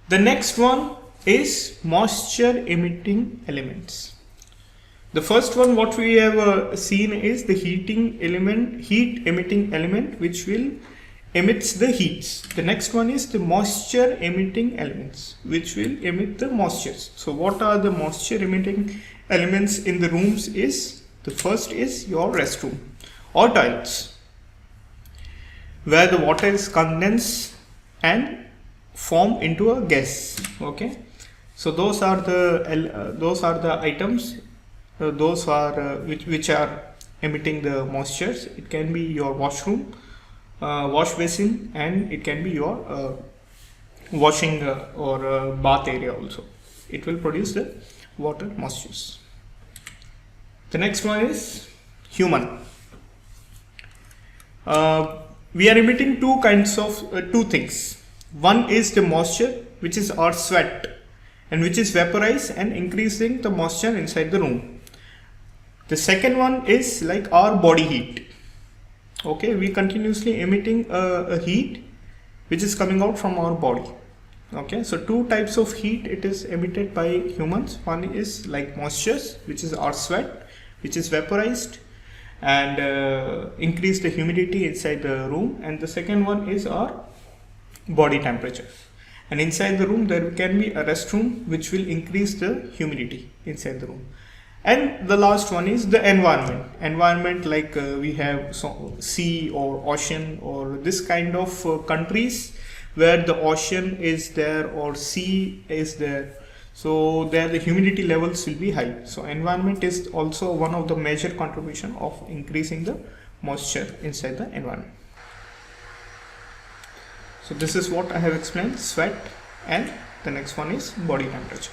The next one is moisture emitting elements. The first one what we have seen is the heat emitting element, which will emits the heats. The next one is the moisture emitting elements, which will emit the moistures. So what are the moisture emitting elements in the rooms is, the first is your restroom or toilets, where the water is condensed and form into a gas. Okay, so those are the items, those are which are emitting the moistures. It can be your washroom, wash basin, and it can be your washing or bath area also. It will produce the water moistures. The next one is human. We are emitting two things. One is the moisture, which is our sweat, and which is vaporized and increasing the moisture inside the room. The second one is like our body heat. Okay, we continuously emitting a heat which is coming out from our body. Okay, so two types of heat it is emitted by humans. One is like moistures, which is our sweat, which is vaporized and increase the humidity inside the room, and the second one is our body temperature. And inside the room there can be a restroom which will increase the humidity inside the room. And the last one is the environment, like we have sea or ocean or this kind of countries where the ocean is there or sea is there, so there the humidity levels will be high. So environment is also one of the major contribution of increasing the moisture inside the environment. So this is what I have explained, sweat, and the next one is body temperature.